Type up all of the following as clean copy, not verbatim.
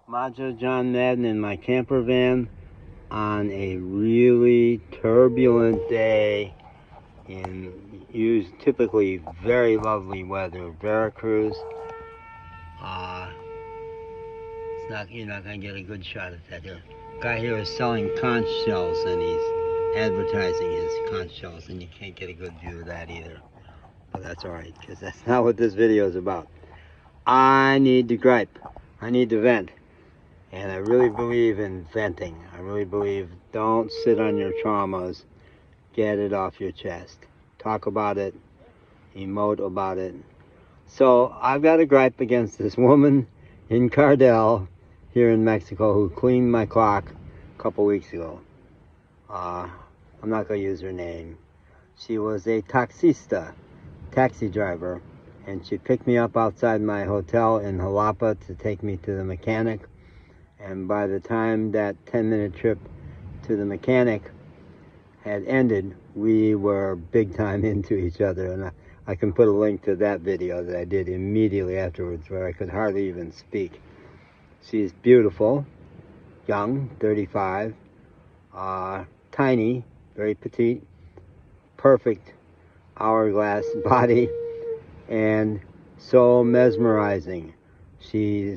Majo John Madden in my camper van on a really turbulent day in typically very lovely weather. Veracruz. You're not gonna get a good shot at that here. Guy here is selling conch shells and he's advertising his conch shells, and you can't get a good view of that either. But that's alright, because that's not what this video is about. I need to gripe. I need to vent. And I really believe in venting. I really believe don't sit on your traumas. Get it off your chest. Talk about it. Emote about it. So I've got a gripe against this woman in Cardell here in Mexico who cleaned my clock a couple weeks ago. I'm not going to use her name. She was a taxista, taxi driver, and she picked me up outside my hotel in Xalapa to take me to the mechanic. And by the time that 10-minute trip to the mechanic had ended, we were big time into each other. And I can put a link to that video that I did immediately afterwards where I could hardly even speak. She's beautiful, young, 35, tiny, very petite, perfect hourglass body, and so mesmerizing. She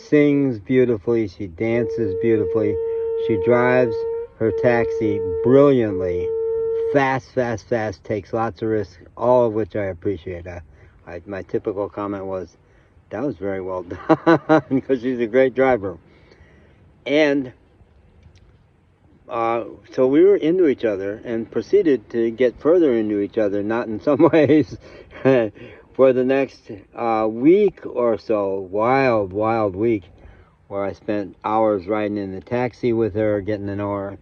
sings beautifully, she dances beautifully, she drives her taxi brilliantly, fast, takes lots of risks, all of which I appreciate. My typical comment was, that was very well done, because she's a great driver. And so we were into each other and proceeded to get further into each other, not in some ways, for the next week or so, wild week, where I spent hours riding in the taxi with her, getting to know her.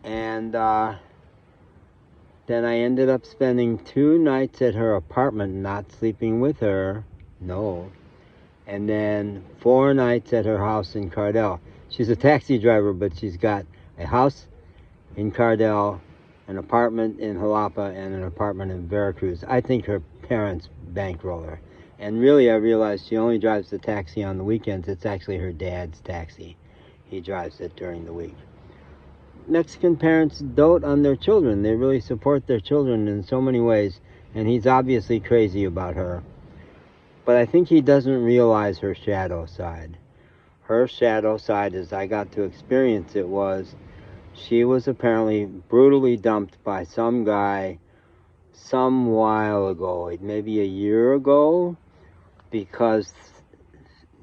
And then I ended up spending 2 nights at her apartment, not sleeping with her, no. And then 4 nights at her house in Cardell. She's a taxi driver, but she's got a house in Cardell, an apartment in Xalapa, and an apartment in Veracruz. I think her parents bankroll her. And really, I realized she only drives the taxi on the weekends. It's actually her dad's taxi. He drives it during the week. Mexican parents dote on their children. They really support their children in so many ways. And he's obviously crazy about her. But I think he doesn't realize her shadow side. Her shadow side, as I got to experience it, was she was apparently brutally dumped by some guy some while ago, maybe a year ago, because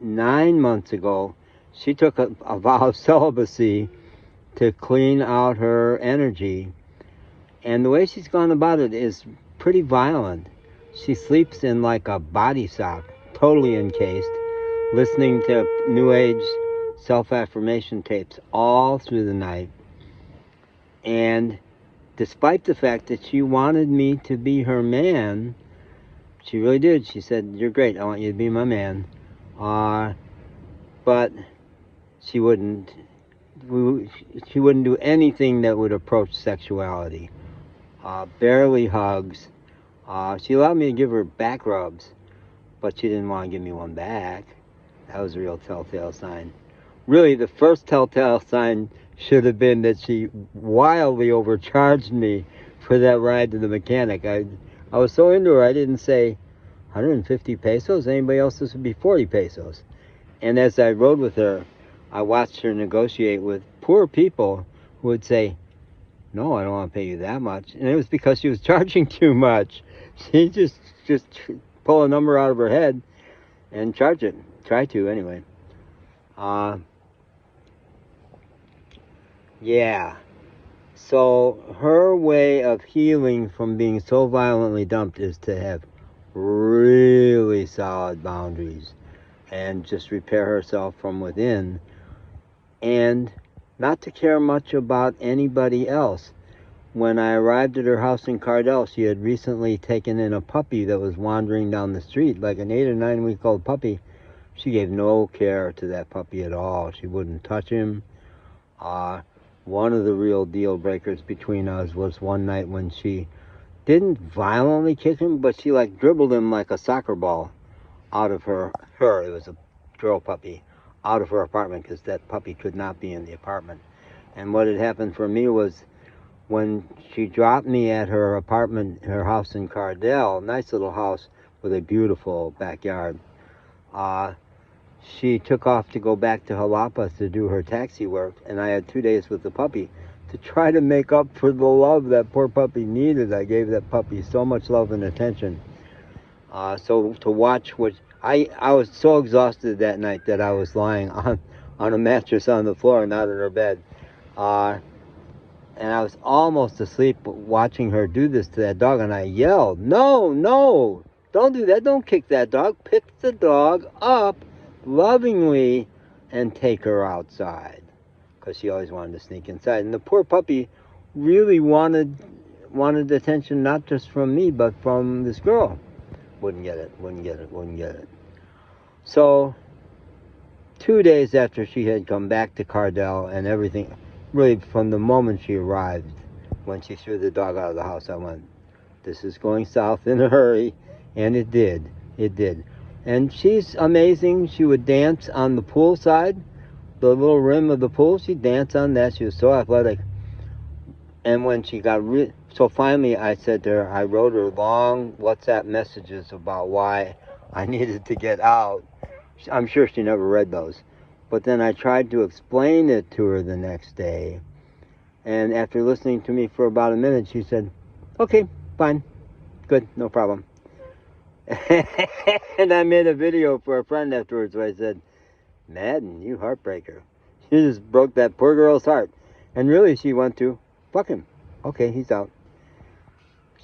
9 months ago she took a vow of celibacy to clean out her energy, and the way she's gone about it is pretty violent. She sleeps in like a body sock, totally encased, listening to New Age self-affirmation tapes all through the night. And despite the fact that she wanted me to be her man, she really did. She said, "You're great, I want you to be my man." But she wouldn't do anything that would approach sexuality. Barely hugs. She allowed me to give her back rubs, but she didn't want to give me one back. That was a real telltale sign. Really, the first telltale sign should have been that she wildly overcharged me for that ride to the mechanic. I was so into her, I didn't say 150 pesos. Anybody else, this would be 40 pesos. And as I rode with her, I watched her negotiate with poor people who would say, "No, I don't want to pay you that much." And it was because she was charging too much. She just pull a number out of her head and charge it. Try to, anyway. Yeah. So her way of healing from being so violently dumped is to have really solid boundaries and just repair herself from within, and not to care much about anybody else. When I arrived at her house in Cardell, she had recently taken in a puppy that was wandering down the street, like an 8 or 9 week old puppy. She gave no care to that puppy at all. She wouldn't touch him. One of the real deal breakers between us was one night when she didn't violently kick him, but she like dribbled him like a soccer ball out of her, it was a girl puppy, out of her apartment because that puppy could not be in the apartment. And what had happened for me was when she dropped me at her apartment, her house in Cardell, nice little house with a beautiful backyard, she took off to go back to Xalapa to do her taxi work, and I had 2 days with the puppy to try to make up for the love that poor puppy needed. I gave that puppy so much love and attention. So to watch what I was so exhausted that night that I was lying on a mattress on the floor, not in her bed. And I was almost asleep watching her do this to that dog, and I yelled, "No, no, don't do that. Don't kick that dog. Pick the dog up lovingly and take her outside," because she always wanted to sneak inside. And the poor puppy really wanted attention, not just from me, but from this girl. Wouldn't get it, wouldn't get it, wouldn't get it. So 2 days after she had come back to Cardell and everything, really from the moment she arrived, when she threw the dog out of the house, I went, this is going south in a hurry. And it did. It did. And she's amazing. She would dance on the pool side, the little rim of the pool. She'd dance on that. She was so athletic. And when she got so finally I said to her, I wrote her long WhatsApp messages about why I needed to get out. I'm sure she never read those. But then I tried to explain it to her the next day. And after listening to me for about a minute, she said, okay, fine, good, no problem. And I made a video for a friend afterwards where I said, Madden, you heartbreaker. She just broke that poor girl's heart. And really she went to, fuck him. Okay, he's out.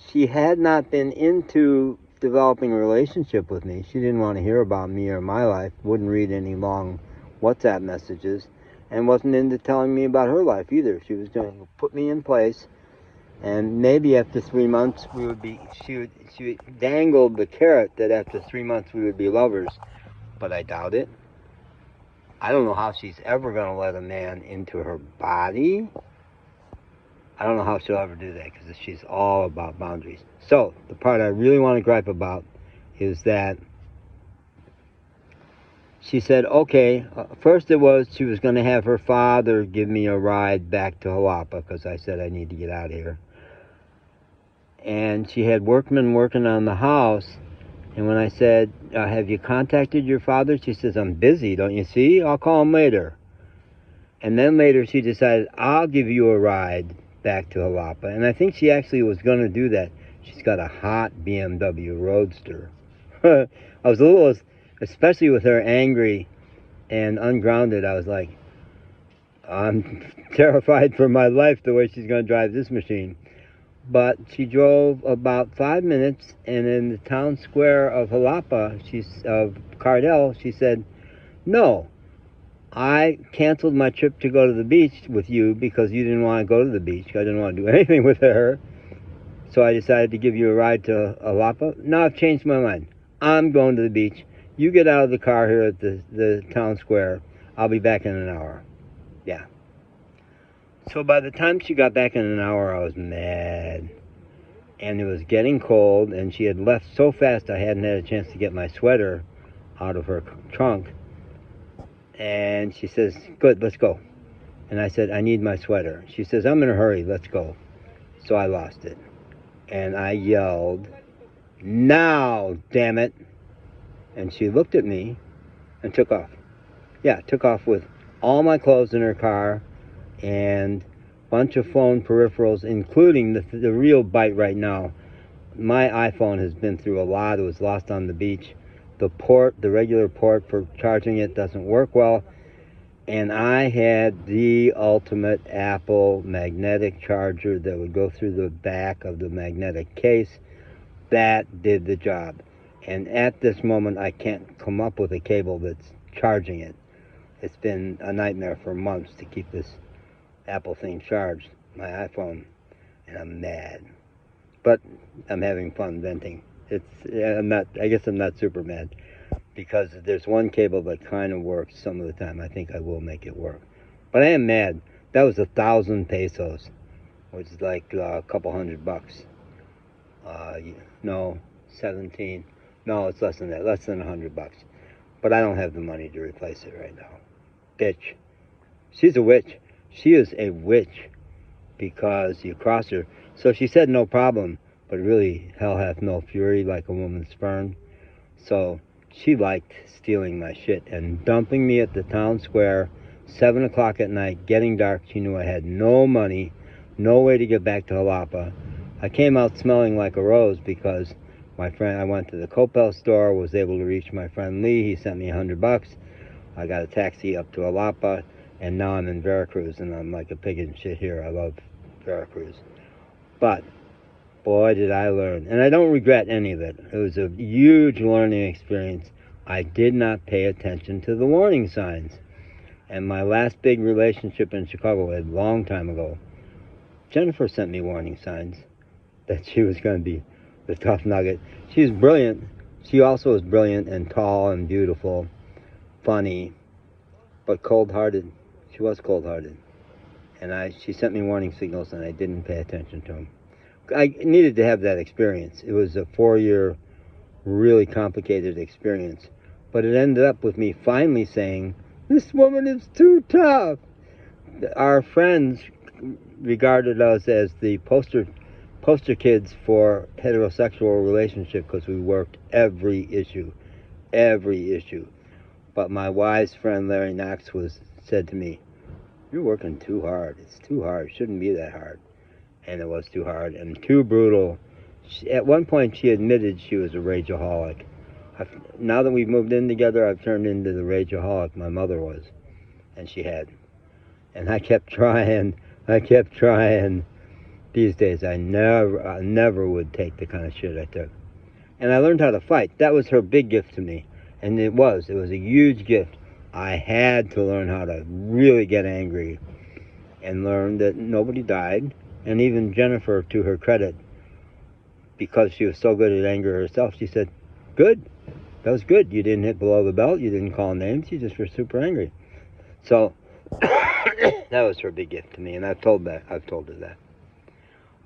She had not been into developing a relationship with me. She didn't want to hear about me or my life, wouldn't read any long WhatsApp messages, and wasn't into telling me about her life either. She was going to put me in place, and maybe after 3 months we would be, she dangled the carrot that after 3 months we would be lovers, but I doubt it. I don't know how she's ever going to let a man into her body. I don't know how she'll ever do that because she's all about boundaries. So the part I really want to gripe about is that she said, okay, first it was she was going to have her father give me a ride back to Xalapa because I said I need to get out of here. And she had workmen working on the house. And when I said, have you contacted your father? She says, I'm busy, don't you see? I'll call him later. And then later she decided, I'll give you a ride back to Xalapa. And I think she actually was going to do that. She's got a hot BMW Roadster. I was a little, especially with her angry and ungrounded, I was like, I'm terrified for my life the way she's going to drive this machine. But she drove about 5 minutes, and in the town square of Xalapa, of Cardell, she said, no, I canceled my trip to go to the beach with you because you didn't want to go to the beach. I didn't want to do anything with her. So I decided to give you a ride to Xalapa. Now I've changed my mind. I'm going to the beach. You get out of the car here at the town square. I'll be back in an hour. Yeah. So by the time she got back in an hour, I was mad. And it was getting cold, and she had left so fast I hadn't had a chance to get my sweater out of her trunk. And she says, good, let's go. And I said, I need my sweater. She says, I'm in a hurry, let's go. So I lost it. And I yelled, now, damn it. And she looked at me and took off. Yeah, took off with all my clothes in her car and a bunch of phone peripherals, including the real bite right now. My iPhone has been through a lot. It was lost on the beach. The regular port for charging it doesn't work well. And I had the ultimate Apple magnetic charger that would go through the back of the magnetic case. That did the job. And at this moment, I can't come up with a cable that's charging it. It's been a nightmare for months to keep this Apple thing charged, my iPhone, and I'm mad. But I'm having fun venting. I guess I'm not super mad, because there's one cable that kind of works some of the time. I think I will make it work. But I am mad. That was 1,000 pesos, which is like a couple $100. No, 17. No, it's less than that. Less than $100. But I don't have the money to replace it right now. Bitch. She's a witch. She is a witch because you cross her. So she said no problem, but really hell hath no fury like a woman spurned. So she liked stealing my shit and dumping me at the town square, 7 o'clock at night, getting dark. She knew I had no money, no way to get back to Xalapa. I came out smelling like a rose because my friend, I went to the Coppel store, was able to reach my friend Lee. He sent me $100. I got a taxi up to Xalapa, and now I'm in Veracruz, and I'm like a pig in shit here. I love Veracruz. But boy, did I learn. And I don't regret any of it. It was a huge learning experience. I did not pay attention to the warning signs. And my last big relationship in Chicago, a long time ago, Jennifer sent me warning signs that she was going to be the tough nugget. She was brilliant. She also was brilliant and tall and beautiful, funny, but cold-hearted. She was cold-hearted. And she sent me warning signals, and I didn't pay attention to them. I needed to have that experience. It was a 4-year, really complicated experience. But it ended up with me finally saying, this woman is too tough. Our friends regarded us as the poster kids for heterosexual relationship because we worked every issue. But my wise friend Larry Knox said to me, you're working too hard. It's too hard. It shouldn't be that hard. And it was too hard and too brutal. At one point, she admitted she was a rageaholic. Now that we've moved in together, I've turned into the rageaholic my mother was, and she had. And I kept trying. These days, I never would take the kind of shit I took. And I learned how to fight. That was her big gift to me. And it was a huge gift. I had to learn how to really get angry and learn that nobody died. And even Jennifer, to her credit, because she was so good at anger herself, she said, good. That was good. You didn't hit below the belt. You didn't call names. You just were super angry. So that was her big gift to me, and I've told her that.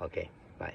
Okay, bye.